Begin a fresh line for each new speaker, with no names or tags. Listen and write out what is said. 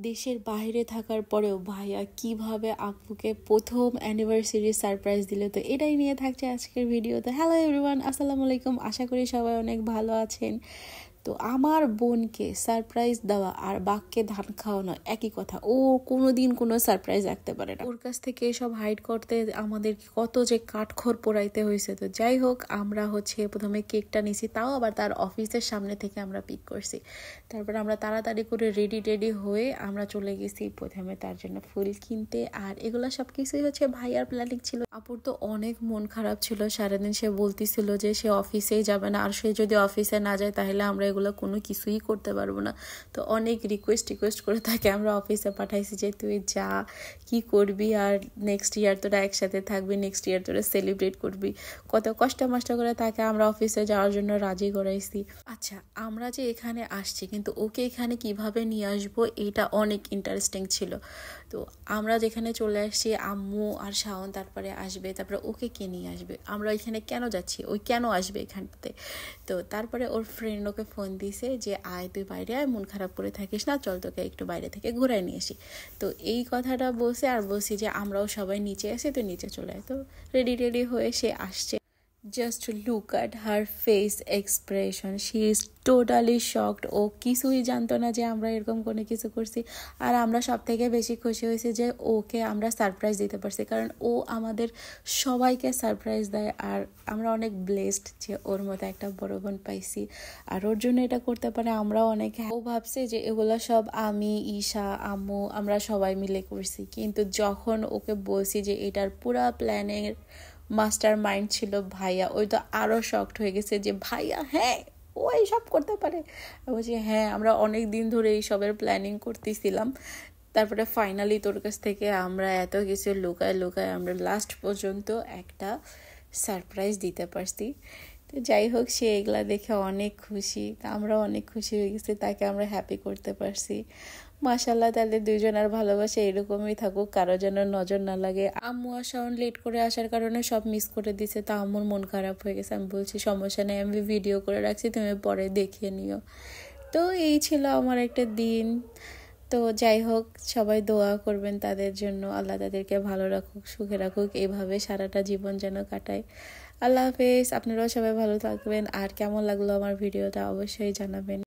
দেশের বাইরে থাকার পরেও ভাইয়া কিভাবে আপুকে প্রথম অ্যানিভার্সারি সারপ্রাইজ দিল, তো এটাই নিয়ে থাকছে আজকের ভিডিওতে। হ্যালো এভরিওয়ান, আসসালামু আলাইকুম। আশা করি সবাই অনেক ভালো আছেন। তো আমার বোনকে সারপ্রাইজ দেওয়া আর বাঘকে ধান খাওয়ানো একই কথা। ও কোনোদিন কোনো সারপ্রাইজ রাখতে পারে না। ওর কাছ থেকে এসব হাইড করতে আমাদের কত যে কাঠখড় পোড়াইতে হয়েছে। তো যাই হোক, আমরা প্রথমে কেকটা নিছি, তাও আবার তার অফিসের সামনে থেকে আমরা পিক করছি। তারপর আমরা তাড়াতাড়ি করে রেডি হয়ে আমরা চলে গেছি প্রথমে তার জন্য ফুল কিনতে। আর এগুলো সব কিছুই ভাইয়ার প্ল্যানিং ছিল। আপুর তো অনেক মন খারাপ ছিল, সারাদিন সে বলতেছিল যে সে অফিসেই যাবে না, আর সে যদি অফিসে না যায় তাহলে আমরা এগুলো কোনো কিছুই করতে পারবো না। তো অনেক রিকোয়েস্ট করে তাকে আমরা অফিসে পাঠাইছি যে তুই যা, কি করবি, আর নেক্সট ইয়ার তোরা একসাথে থাকবি, নেক্সট ইয়ার তোরা সেলিব্রেট করবি। কত কষ্ট করে তাকে আমরা অফিসে যাওয়ার জন্য রাজি করাইছি। আচ্ছা, আমরা যে এখানে আসছি, কিন্তু ওকে এখানে কিভাবে নিয়ে আসবো এটা অনেক ইন্টারেস্টিং ছিল। তো আমরা যেখানে চলে আসছি, আম্মু আর শাওন তারপরে আসবে, তারপরে ওকে কে নিয়ে আসবে, আমরা এখানে কেন যাচ্ছি, ওই কেন আসবে এখানটাতে। তো তারপরে ওর ফ্রেন্ড ওকে ফোন দিছে যে আয়, তুই বাইরে আয়, মন খারাপ করে থাকিস না, চল তোকে একটু বাইরে থেকে ঘুরাই নিয়ে আসি। তো এই কথাটা বলছে, আর বলছি যে আমরাও সবাই নিচে আসি, তো নিচে চলে আয়। তো রেডি হয়ে সে আসছে। Just look at her face expression. She is totally shocked. ও কিছুই জানতো না যে আমরা এরকম কোনো কিছু করছি। আর আমরা সব থেকে বেশি খুশি হয়েছি যে ওকে আমরা সারপ্রাইজ দিতে পারছি, কারণ ও আমাদের সবাইকে সারপ্রাইজ দেয়। আর আমরা অনেক ব্লেসড যে ওর মতো একটা বড় বোন পাইছি, আর ওর জন্য এটা করতে পারে আমরাও অনেক। ও ভাবছে যে এগুলো সব আমি, ঈশা, আম্মু আমরা সবাই মিলে করছি, কিন্তু যখন ওকে বলছি যে এটার পুরা প্ল্যানের মাস্টার মাইন্ড ছিল ভাইয়া, ওই তো আরো শকড হয়ে গেছে যে ভাইয়া হ্যাঁ ও এইসব করতে পারে। বলছি হ্যাঁ, আমরা অনেক দিন ধরে এইসবের প্ল্যানিং করতেছিলাম। তারপরে ফাইনালি তোর কাছ থেকে আমরা এত কিছু লুকায় আমরা লাস্ট পর্যন্ত একটা সারপ্রাইজ দিতে পারছি। তো যাই হোক, সে এগুলা দেখে অনেক খুশি, আমরা অনেক খুশি হয়ে গেছি, তাকে আমরা হ্যাপি করতে পারছি। মাশাআল্লাহ, তাদের দুইজনের ভালোবাসা এরকমই থাকুক, কারো যেন নজর না লাগে। আম্মু আর শাওন লেট করে আসার কারণে সব মিস করে দিছে, তা আম্মুর মন খারাপ হয়ে গেছে। আমি বলছি সমস্যা নেই, আমি ভিডিও করে রাখছি, তুমি পরে দেখিয়ে নিও। তো এই ছিল আমার একটা দিন। তো যাই হোক, সবাই দোয়া করবেন তাদের জন্য, আল্লাহ তাদেরকে ভালো রাখুক, সুখে রাখুক, এইভাবে সারাটা জীবন যেন কাটায়। আল্লাহ হাফেজ। আপনারাও সবাই ভালো থাকবেন। আর কেমন লাগলো আমার ভিডিওটা অবশ্যই জানাবেন।